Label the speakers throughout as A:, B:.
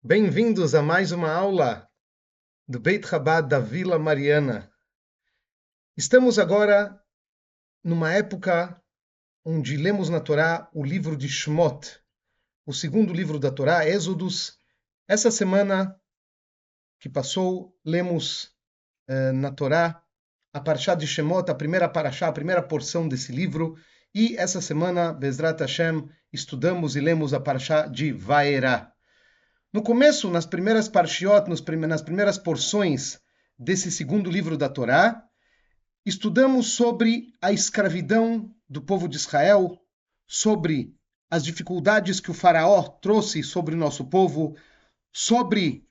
A: Bem-vindos a mais uma aula do Beit Chabad da Vila Mariana. Estamos agora numa época onde lemos na Torá o livro de Shmot, o segundo livro da Torá, Êxodos. Essa semana que passou, lemos na Torá a Parashá de Shemot, a primeira parashá, a primeira porção desse livro. E essa semana, Bezrat Hashem, estudamos e lemos a Parashá de Vaerá. No começo, nas primeiras parshiot, nas primeiras porções desse segundo livro da Torá, estudamos sobre a escravidão do povo de Israel, sobre as dificuldades que o faraó trouxe sobre o nosso povo, sobre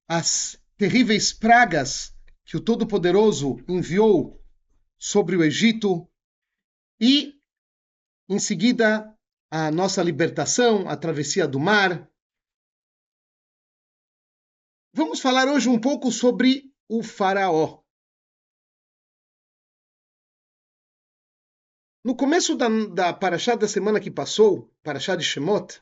A: as terríveis pragas que o Todo-Poderoso enviou sobre o Egito e, em seguida, a nossa libertação, a travessia do mar. Vamos falar hoje um pouco sobre o faraó. No começo da parashá da semana que passou, parashá de Shemot,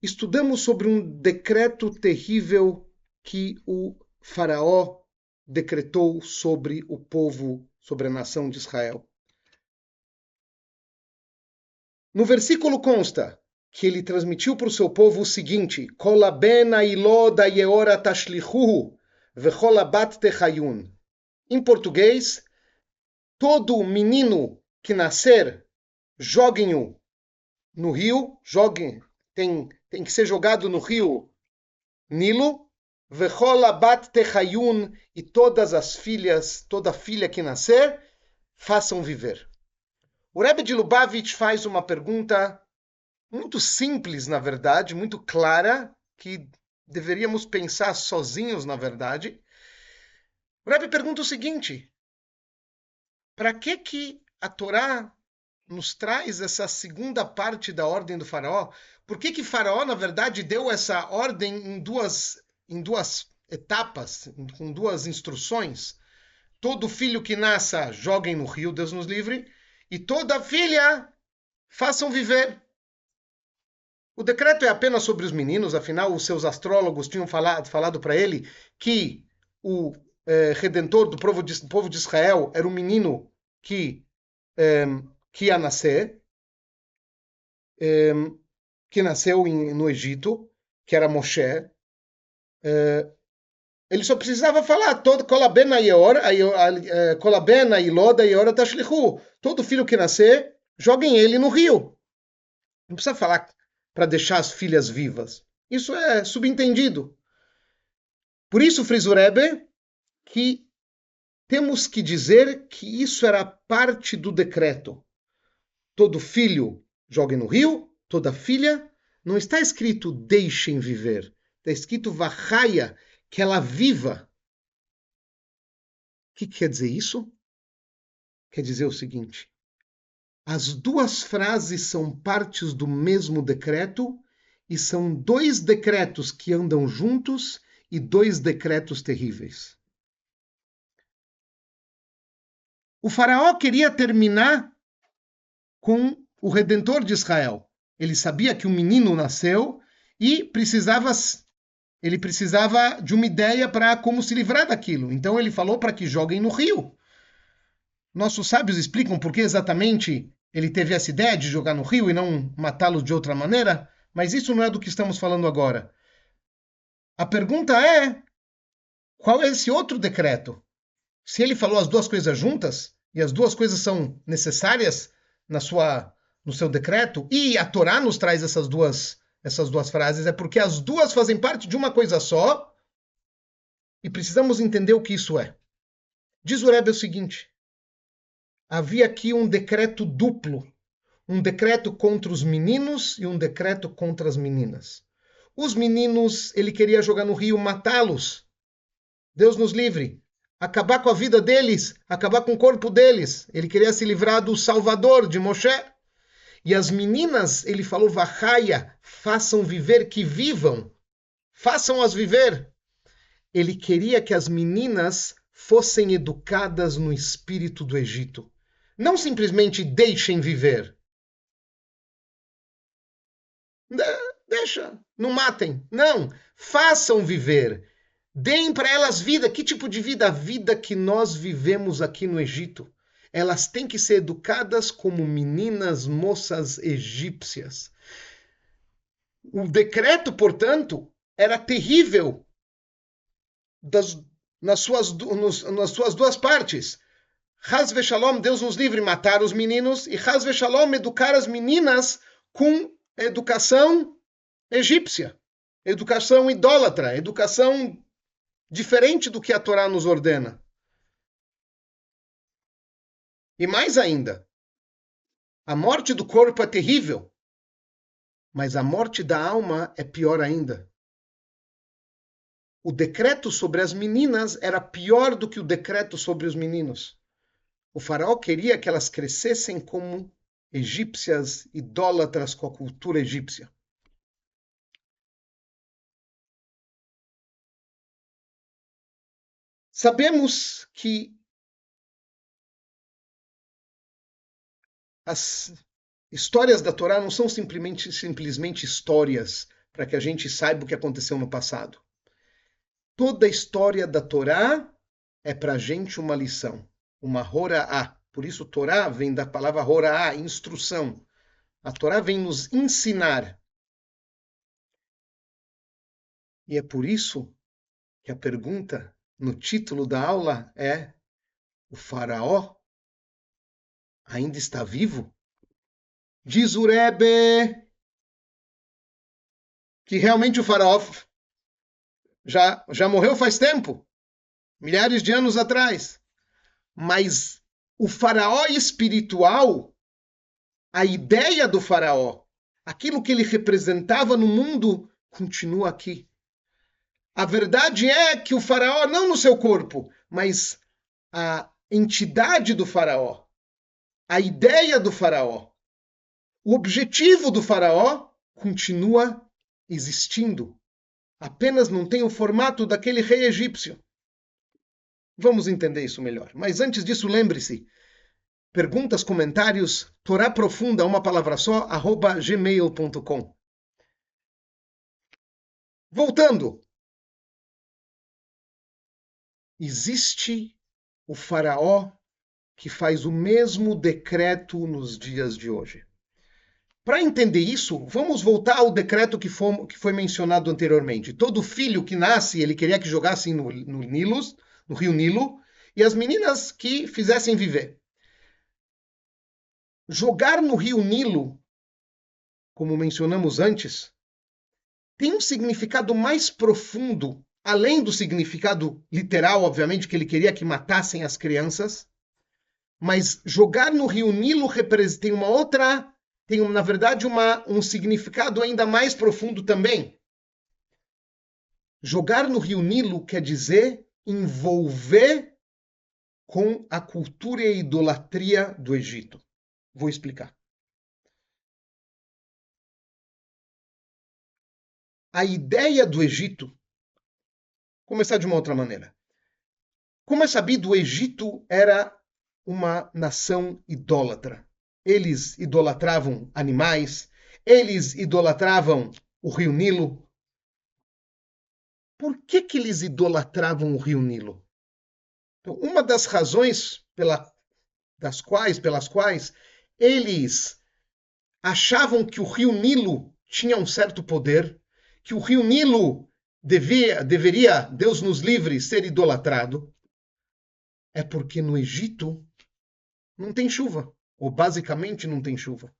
A: estudamos sobre um decreto terrível que o faraó decretou sobre o povo, sobre a nação de Israel. No versículo consta que ele transmitiu para o seu povo o seguinte: Kol haben ha'ilod ha'yeora tashlichuhu vechol habat techayun. Em português, todo menino que nascer, joguem-o no rio, tem que ser jogado no rio Nilo, vechol habat techayun, e todas as filhas, toda filha que nascer, façam viver. O Rebbe de Lubavitch faz uma pergunta muito simples, na verdade, muito clara, que deveríamos pensar sozinhos, na verdade. O Rebbe pergunta o seguinte: para que a Torá nos traz essa segunda parte da ordem do faraó? Por que faraó, na verdade, deu essa ordem em duas etapas, com duas instruções? Todo filho que nasça, joguem no rio, Deus nos livre, e toda filha, façam viver. O decreto é apenas sobre os meninos, afinal, os seus astrólogos tinham falado para ele que o redentor do povo de Israel era um menino que ia nascer, que nasceu no Egito, que era Moshe. Ele só precisava falar todo filho que nascer, joguem ele no rio. Não precisa falar para deixar as filhas vivas. Isso é subentendido. Por isso, frisa o Rebbe, que temos que dizer que isso era parte do decreto. Todo filho jogue no rio, toda filha. Não está escrito deixem viver. Está escrito vachaya, que ela viva. O que quer dizer isso? Quer dizer o seguinte: as duas frases são partes do mesmo decreto e são dois decretos que andam juntos e dois decretos terríveis. O faraó queria terminar com o Redentor de Israel. Ele sabia que um menino nasceu e ele precisava de uma ideia para como se livrar daquilo. Então ele falou para que joguem no rio. Nossos sábios explicam por que exatamente ele teve essa ideia de jogar no rio e não matá-lo de outra maneira, mas isso não é do que estamos falando agora. A pergunta é: qual é esse outro decreto? Se ele falou as duas coisas juntas, e as duas coisas são necessárias no seu decreto, e a Torá nos traz essas duas frases, é porque as duas fazem parte de uma coisa só, e precisamos entender o que isso é. Diz o Rebbe o seguinte: havia aqui um decreto duplo, um decreto contra os meninos e um decreto contra as meninas. Os meninos, ele queria jogar no rio, matá-los. Deus nos livre. Acabar com a vida deles, acabar com o corpo deles. Ele queria se livrar do Salvador, de Moshe. E as meninas, ele falou, vachaya, façam viver, que vivam. Façam-as viver. Ele queria que as meninas fossem educadas no espírito do Egito. Não simplesmente deixem viver. Deixa, não matem. Não, façam viver, deem para elas vida. Que tipo de vida? A vida que nós vivemos aqui no Egito. Elas têm que ser educadas como meninas, moças egípcias. O decreto, portanto, era terrível nas suas duas partes. Chas v'shalom, Deus nos livre, matar os meninos, e Chas v'shalom, educar as meninas com educação egípcia, educação idólatra, educação diferente do que a Torá nos ordena. E mais ainda, a morte do corpo é terrível, mas a morte da alma é pior ainda. O decreto sobre as meninas era pior do que o decreto sobre os meninos. O faraó queria que elas crescessem como egípcias, idólatras com a cultura egípcia. Sabemos que as histórias da Torá não são simplesmente histórias para que a gente saiba o que aconteceu no passado. Toda a história da Torá é para a gente uma lição, uma hora'á. Por isso, Torá vem da palavra hora'á, instrução. A Torá vem nos ensinar. E é por isso que a pergunta no título da aula é: o faraó ainda está vivo? Diz o Rebbe que realmente o faraó já morreu faz tempo, milhares de anos atrás. Mas o faraó espiritual, a ideia do faraó, aquilo que ele representava no mundo, continua aqui. A verdade é que o faraó, não no seu corpo, mas a entidade do faraó, a ideia do faraó, o objetivo do faraó continua existindo. Apenas não tem o formato daquele rei egípcio. Vamos entender isso melhor. Mas antes disso, lembre-se, perguntas, comentários, Torá Profunda, uma palavra só, @gmail.com. Voltando. Existe o faraó que faz o mesmo decreto nos dias de hoje. Para entender isso, vamos voltar ao decreto que foi mencionado anteriormente. Todo filho que nasce, ele queria que jogassem no rio Nilo, e as meninas que fizessem viver. Jogar no rio Nilo, como mencionamos antes, tem um significado mais profundo, além do significado literal, obviamente, que ele queria que matassem as crianças, mas jogar no rio Nilo tem uma outra, tem, na verdade, um significado ainda mais profundo também. Jogar no rio Nilo quer dizer envolver com a cultura e a idolatria do Egito. Vou explicar. A ideia do Egito, começar de uma outra maneira. Como é sabido, o Egito era uma nação idólatra. Eles idolatravam animais, eles idolatravam o rio Nilo. Por que eles idolatravam o rio Nilo? Então, uma das razões pelas quais eles achavam que o rio Nilo tinha um certo poder, que o rio Nilo deveria, Deus nos livre, ser idolatrado, é porque no Egito não tem chuva, ou basicamente não tem chuva.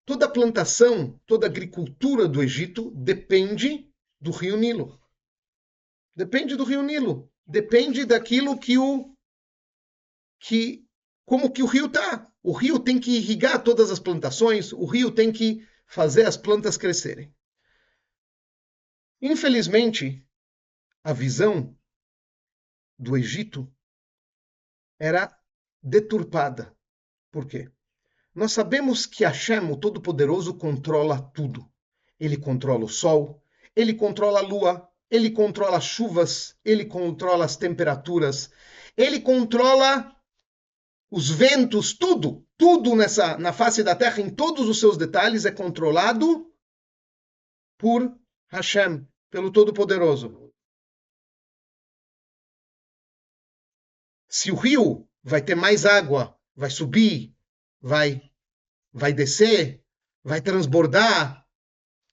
A: Toda a plantação, toda a agricultura do Egito depende do rio Nilo. Depende do rio Nilo. Depende daquilo como que o rio está. O rio tem que irrigar todas as plantações, o rio tem que fazer as plantas crescerem. Infelizmente, a visão do Egito era deturpada. Por quê? Nós sabemos que Hashem, o Todo-Poderoso, controla tudo. Ele controla o sol, ele controla a lua, ele controla as chuvas, ele controla as temperaturas, ele controla os ventos, tudo. Tudo na face da Terra, em todos os seus detalhes, é controlado por Hashem. pelo Todo-Poderoso. Se o rio vai ter mais água, vai subir, vai descer, vai transbordar,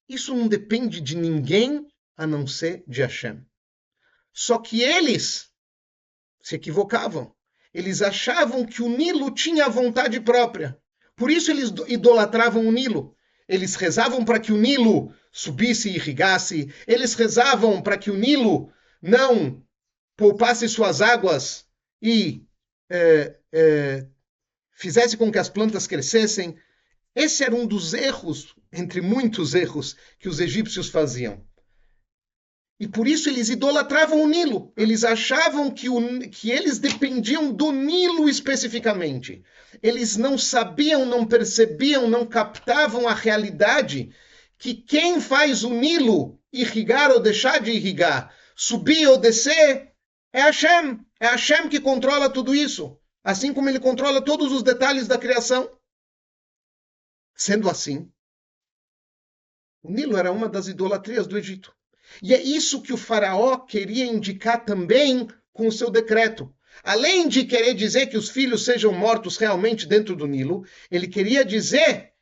A: isso não depende de ninguém a não ser de Hashem. Só que eles se equivocavam. Eles achavam que o Nilo tinha vontade própria. Por isso eles idolatravam o Nilo. Eles rezavam para que o Nilo subisse e irrigasse. Eles rezavam para que o Nilo não poupasse suas águas e fizesse com que as plantas crescessem. Esse era um dos erros, entre muitos erros, que os egípcios faziam. E por isso eles idolatravam o Nilo. Eles achavam que eles dependiam do Nilo especificamente. Eles não sabiam, não percebiam, não captavam a realidade que quem faz o Nilo irrigar ou deixar de irrigar, subir ou descer, é Hashem. É Hashem que controla tudo isso. Assim como ele controla todos os detalhes da criação. Sendo assim, o Nilo era uma das idolatrias do Egito. E é isso que o faraó queria indicar também com o seu decreto. Além de querer dizer que os filhos sejam mortos realmente dentro do Nilo, ele queria dizer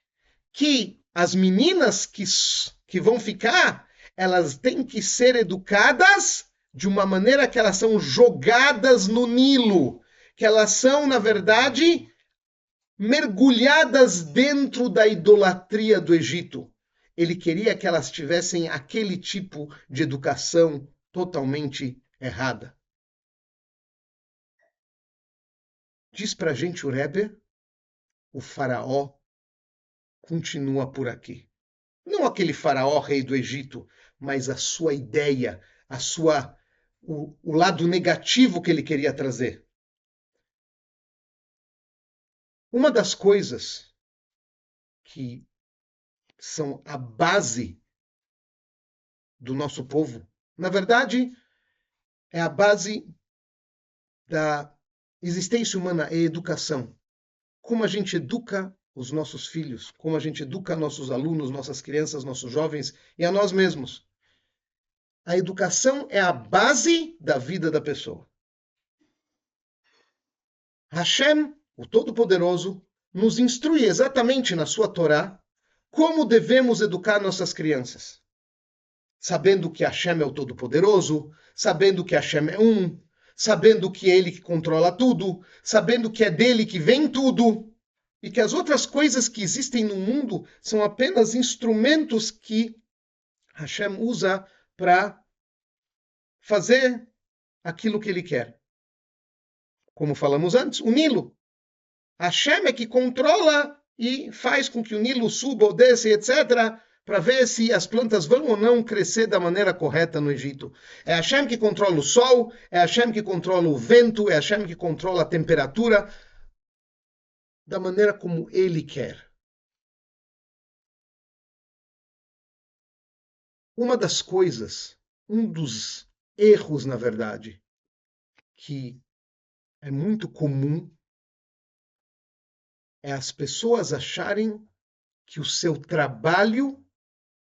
A: que as meninas que vão ficar, elas têm que ser educadas de uma maneira que elas são jogadas no Nilo, que elas são, na verdade, mergulhadas dentro da idolatria do Egito. Ele queria que elas tivessem aquele tipo de educação totalmente errada. Diz pra gente o Rebbe, o faraó continua por aqui. Não aquele faraó rei do Egito, mas a sua ideia, o lado negativo que ele queria trazer. Uma das coisas que são a base do nosso povo, na verdade, é a base da existência humana, é a educação. Como a gente educa os nossos filhos, como a gente educa nossos alunos, nossas crianças, nossos jovens e a nós mesmos. A educação é a base da vida da pessoa. Hashem, o Todo-Poderoso, nos instrui exatamente na sua Torá como devemos educar nossas crianças. Sabendo que Hashem é o Todo-Poderoso, sabendo que Hashem é um, sabendo que é Ele que controla tudo, sabendo que é dele que vem tudo, e que as outras coisas que existem no mundo são apenas instrumentos que Hashem usa para fazer aquilo que Ele quer. Como falamos antes, o Nilo. Hashem é que controla e faz com que o Nilo suba ou desça, etc., para ver se as plantas vão ou não crescer da maneira correta no Egito. É Hashem que controla o sol, é Hashem que controla o vento, é Hashem que controla a temperatura da maneira como Ele quer. Uma das coisas, um dos erros, na verdade, que é muito comum é as pessoas acharem que o seu trabalho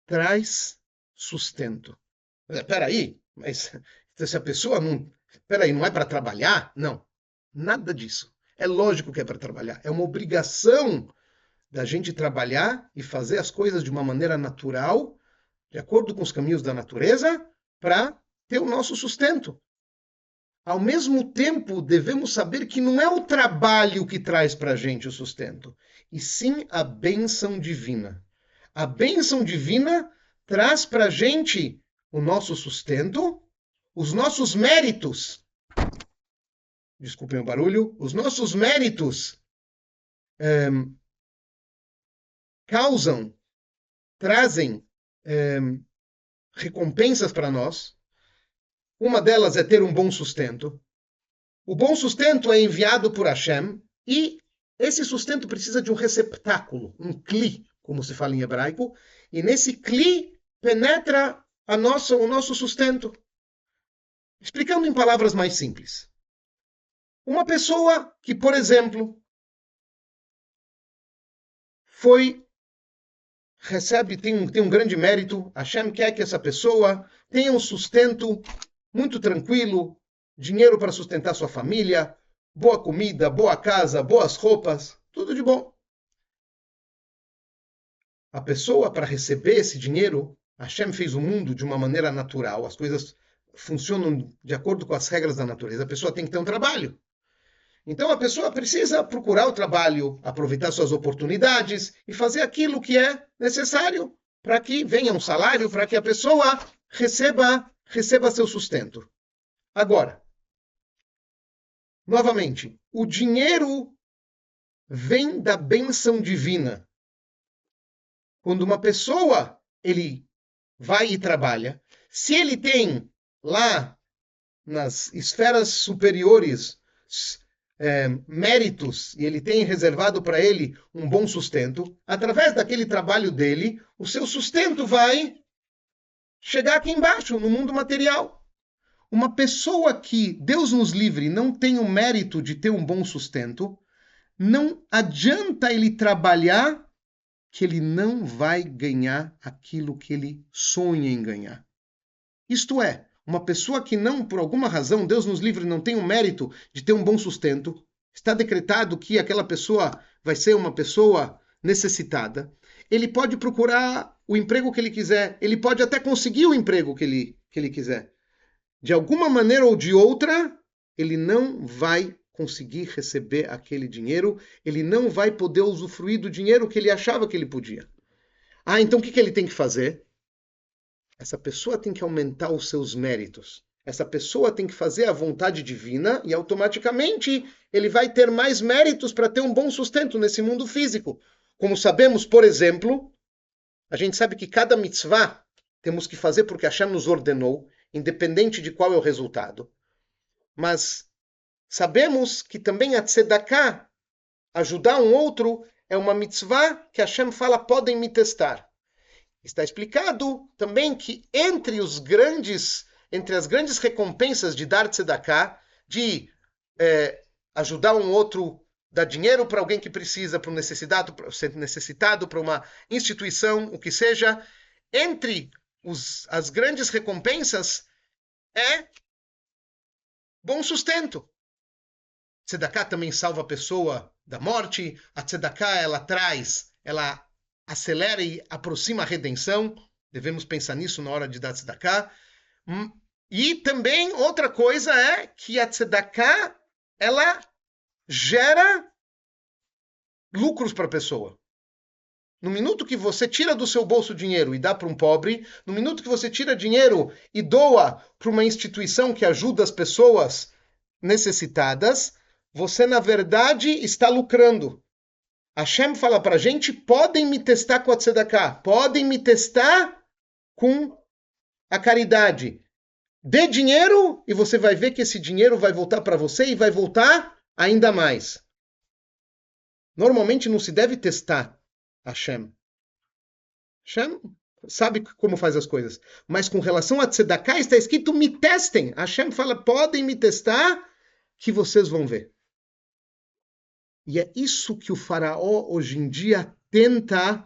A: traz sustento. Peraí, mas se a pessoa não... Peraí, não é para trabalhar? Não, nada disso. É lógico que é para trabalhar. É uma obrigação da gente trabalhar e fazer as coisas de uma maneira natural, de acordo com os caminhos da natureza, para ter o nosso sustento. Ao mesmo tempo, devemos saber que não é o trabalho que traz para a gente o sustento, e sim a bênção divina. A bênção divina traz para a gente o nosso sustento, os nossos méritos. Desculpem o barulho. Os nossos méritos trazem recompensas para nós. Uma delas é ter um bom sustento. O bom sustento é enviado por Hashem e esse sustento precisa de um receptáculo, um kli, como se fala em hebraico, e nesse kli penetra o nosso sustento. Explicando em palavras mais simples. Uma pessoa que, por exemplo, tem um grande mérito, Hashem quer que essa pessoa tenha um sustento muito tranquilo, dinheiro para sustentar sua família, boa comida, boa casa, boas roupas, tudo de bom. A pessoa, para receber esse dinheiro, Hashem fez o mundo de uma maneira natural, as coisas funcionam de acordo com as regras da natureza. A pessoa tem que ter um trabalho. Então a pessoa precisa procurar o trabalho, aproveitar suas oportunidades e fazer aquilo que é necessário para que venha um salário, para que a pessoa receba seu sustento. Agora, novamente, o dinheiro vem da bênção divina. Quando uma pessoa ele vai e trabalha, se ele tem lá nas esferas superiores méritos e ele tem reservado para ele um bom sustento, através daquele trabalho dele, o seu sustento vai chegar aqui embaixo, no mundo material. Uma pessoa que, Deus nos livre, não tem o mérito de ter um bom sustento, não adianta ele trabalhar que ele não vai ganhar aquilo que ele sonha em ganhar. Isto é, uma pessoa que não, por alguma razão, Deus nos livre, não tem o mérito de ter um bom sustento, está decretado que aquela pessoa vai ser uma pessoa necessitada, ele pode procurar o emprego que ele quiser, ele pode até conseguir o emprego que ele quiser. De alguma maneira ou de outra, ele não vai conseguir receber aquele dinheiro, ele não vai poder usufruir do dinheiro que ele achava que ele podia. Então o que ele tem que fazer? Essa pessoa tem que aumentar os seus méritos. Essa pessoa tem que fazer a vontade divina e automaticamente ele vai ter mais méritos para ter um bom sustento nesse mundo físico. Como sabemos, por exemplo, a gente sabe que cada mitzvah temos que fazer porque Hashem nos ordenou, independente de qual é o resultado. Mas sabemos que também a tzedakah, ajudar um outro, é uma mitzvah que Hashem fala, podem me testar. Está explicado também que entre as grandes recompensas de dar tzedakah, de ajudar um outro, dar dinheiro para alguém que precisa, para um necessitado, para uma instituição, o que seja, entre as grandes recompensas é bom sustento. Tzedakah também salva a pessoa da morte. A tzedakah, ela acelera e aproxima a redenção. Devemos pensar nisso na hora de dar tzedakah. E também outra coisa é que a tzedakah, ela gera lucros para a pessoa. No minuto que você tira do seu bolso dinheiro e dá para um pobre, no minuto que você tira dinheiro e doa para uma instituição que ajuda as pessoas necessitadas, você, na verdade, está lucrando. Hashem fala para a gente, podem me testar com a tzedakah, podem me testar com a caridade. Dê dinheiro e você vai ver que esse dinheiro vai voltar para você e vai voltar ainda mais. Normalmente não se deve testar Hashem. Hashem sabe como faz as coisas. Mas com relação a tzedakah está escrito, me testem. Hashem fala, podem me testar que vocês vão ver. E é isso que o faraó hoje em dia tenta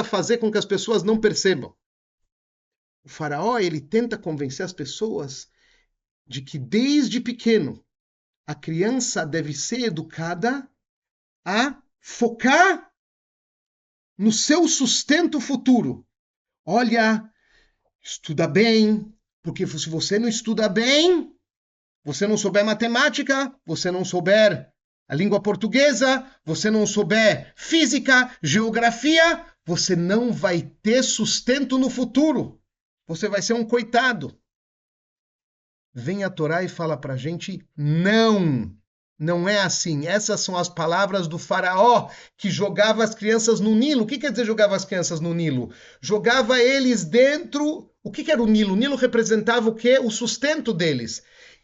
A: fazer com que as pessoas não percebam. O faraó, ele tenta convencer as pessoas de que desde pequeno a criança deve ser educada a focar no seu sustento futuro. Olha, estuda bem, porque se você não estuda bem, você não souber matemática, você não souber a língua portuguesa, você não souber física, geografia, você não vai ter sustento no futuro. Você vai ser um coitado. Vem a Torá e fala para a gente, não é assim. Essas são as palavras do faraó que jogava as crianças no Nilo. O que quer dizer jogava as crianças no Nilo? Jogava eles dentro... O que era o Nilo? O Nilo representava o quê? O sustento deles.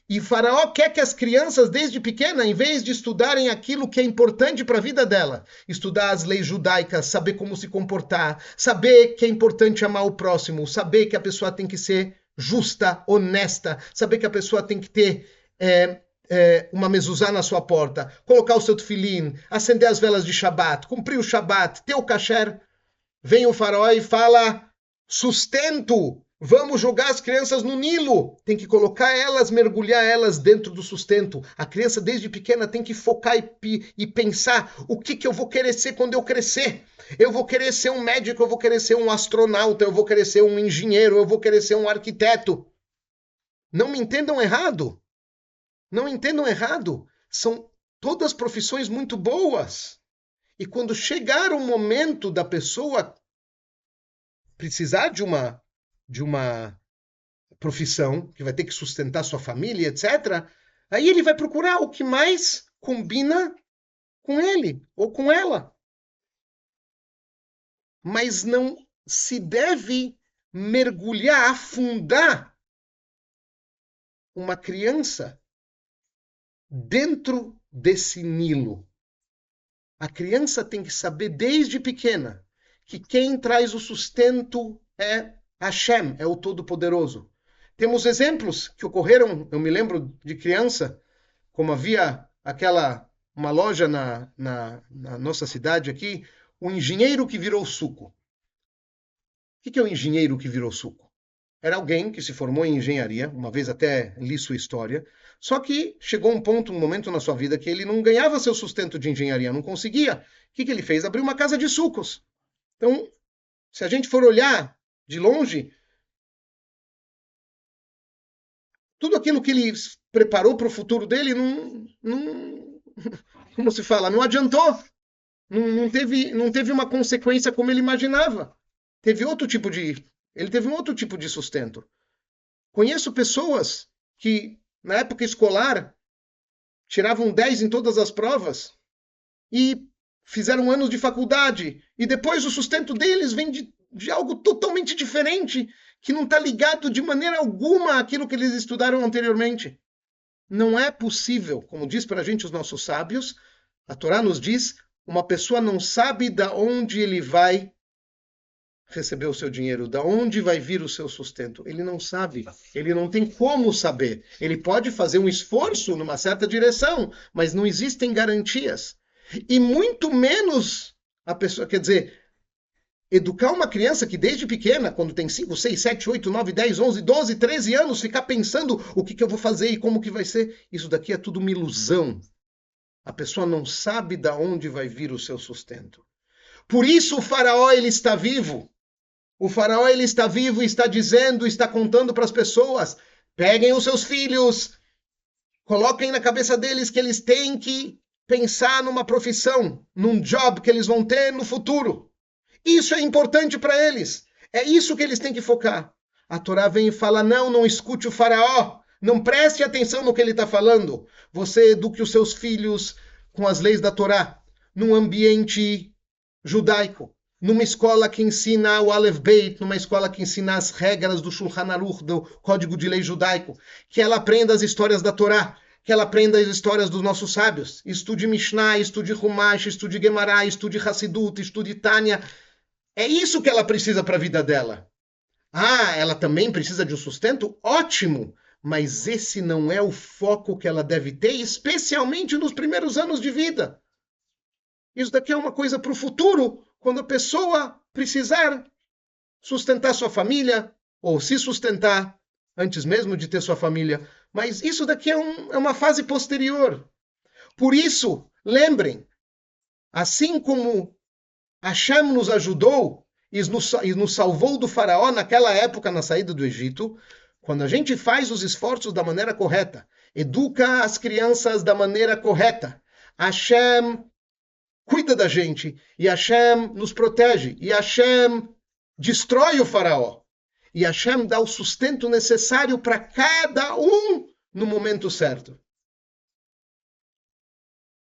A: E o faraó quer que as crianças, desde pequena, em vez de estudarem aquilo que é importante para a vida dela, estudar as leis judaicas, saber como se comportar, saber que é importante amar o próximo, saber que a pessoa tem que ser justa, honesta, saber que a pessoa tem que ter uma mezuzá na sua porta, colocar o seu tefilim, acender as velas de Shabat, cumprir o Shabat, ter o kasher, vem o faraó e fala: sustento, vamos jogar as crianças no Nilo. Tem que colocar elas, mergulhar elas dentro do sustento. A criança desde pequena tem que focar e pensar: o que eu vou querer ser quando eu crescer? Eu vou querer ser um médico, eu vou querer ser um astronauta, eu vou querer ser um engenheiro, eu vou querer ser um arquiteto. Não me entendam errado. Não entendam errado. São todas profissões muito boas. E quando chegar o momento da pessoa precisar de uma profissão, que vai ter que sustentar sua família, etc., aí ele vai procurar o que mais combina com ele ou com ela. Mas não se deve mergulhar, afundar uma criança dentro desse Nilo. A criança tem que saber desde pequena que quem traz o sustento é Hashem, é o Todo-Poderoso. Temos exemplos que ocorreram, eu me lembro de criança, como havia uma loja na nossa cidade aqui, um engenheiro que virou suco. O que é o engenheiro que virou suco? Era alguém que se formou em engenharia, uma vez até li sua história, só que chegou um momento na sua vida que ele não ganhava seu sustento de engenharia, não conseguia. O que ele fez? Abriu uma casa de sucos. Então, se a gente for olhar de longe, tudo aquilo que ele preparou para o futuro dele como se fala, não adiantou. Não teve uma consequência como ele imaginava. Ele teve um outro tipo de sustento. Conheço pessoas que, na época escolar, tiravam 10 em todas as provas e fizeram anos de faculdade. E depois o sustento deles vem de algo totalmente diferente, que não está ligado de maneira alguma àquilo que eles estudaram anteriormente. Não é possível, como diz para a gente os nossos sábios, a Torá nos diz, uma pessoa não sabe de onde ele vai receber o seu dinheiro, de onde vai vir o seu sustento. Ele não sabe, ele não tem como saber. Ele pode fazer um esforço numa certa direção, mas não existem garantias. E muito menos a pessoa, quer dizer, educar uma criança que desde pequena, quando tem 5, 6, 7, 8, 9, 10, 11, 12, 13 anos, ficar pensando o que eu vou fazer e como que vai ser, isso daqui é tudo uma ilusão. A pessoa não sabe de onde vai vir o seu sustento. Por isso o faraó ele está vivo. O faraó ele está vivo e está dizendo, está contando para as pessoas, peguem os seus filhos, coloquem na cabeça deles que eles têm que pensar numa profissão, num job que eles vão ter no futuro. Isso é importante para eles. É isso que eles têm que focar. A Torá vem e fala, não escute o faraó. Não preste atenção no que ele está falando. Você eduque os seus filhos com as leis da Torá, num ambiente judaico, numa escola que ensina o Aleph Beit, numa escola que ensina as regras do Shulchan Aruch, do Código de Lei Judaico, que ela aprenda as histórias da Torá, que ela aprenda as histórias dos nossos sábios. Estude Mishnah, estude Humash, estude Gemara, estude Hassidut, estude Tânia. É isso que ela precisa para a vida dela. Ah, ela também precisa de um sustento? Ótimo! Mas esse não é o foco que ela deve ter, especialmente nos primeiros anos de vida. Isso daqui é uma coisa para o futuro, quando a pessoa precisar sustentar sua família, ou se sustentar antes mesmo de ter sua família. Mas isso daqui é uma fase posterior. Por isso, lembrem, assim como Hashem nos ajudou e nos salvou do faraó naquela época na saída do Egito, quando a gente faz os esforços da maneira correta, educa as crianças da maneira correta, Hashem cuida da gente, e Hashem nos protege, e Hashem destrói o faraó, e Hashem dá o sustento necessário para cada um no momento certo.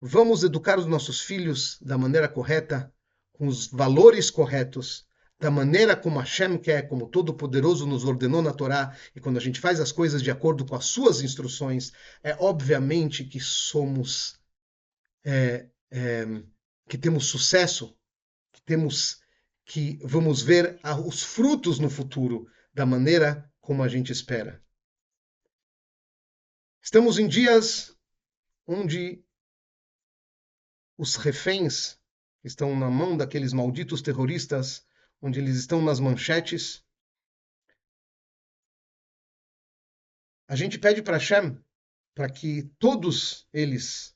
A: Vamos educar os nossos filhos da maneira correta, com os valores corretos, da maneira como Hashem quer, como Todo-Poderoso nos ordenou na Torá, e quando a gente faz as coisas de acordo com as suas instruções, é obviamente que somos, que temos sucesso, que vamos ver os frutos no futuro, da maneira como a gente espera. Estamos em dias onde os reféns estão na mão daqueles malditos terroristas, onde eles estão nas manchetes. A gente pede para Hashem para que todos eles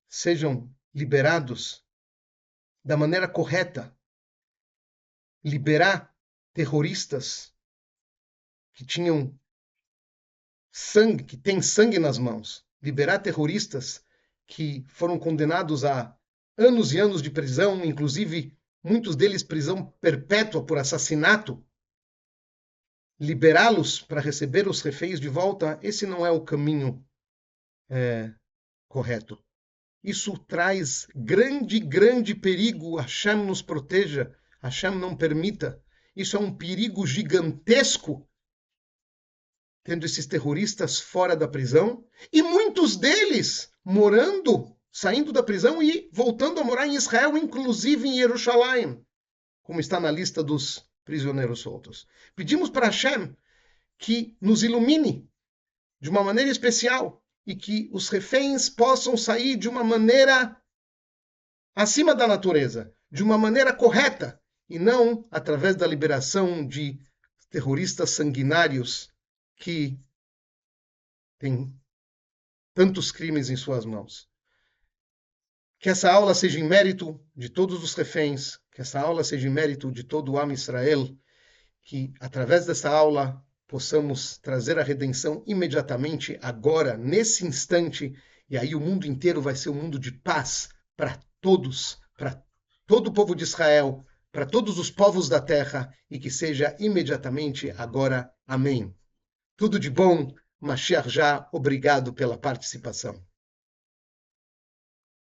A: sejam liberados da maneira correta, liberar terroristas que tinham sangue, que têm sangue nas mãos, liberar terroristas que foram condenados a anos e anos de prisão, inclusive muitos deles prisão perpétua por assassinato, liberá-los para receber os reféns de volta, esse não é o caminho correto. Isso traz grande perigo. Hashem nos proteja, Hashem não permita. Isso é um perigo gigantesco, tendo esses terroristas fora da prisão, e muitos deles saindo da prisão e voltando a morar em Israel, inclusive em Jerusalém, como está na lista dos prisioneiros soltos. Pedimos para Hashem que nos ilumine de uma maneira especial e que os reféns possam sair de uma maneira acima da natureza, de uma maneira correta, e não através da liberação de terroristas sanguinários que têm tantos crimes em suas mãos. Que essa aula seja em mérito de todos os reféns, que essa aula seja em mérito de todo o Am Israel, que através dessa aula possamos trazer a redenção imediatamente, agora, nesse instante, e aí o mundo inteiro vai ser um mundo de paz para todos, para todo o povo de Israel, para todos os povos da terra, e que seja imediatamente agora. Amém. Tudo de bom, Mashiach já, obrigado pela participação.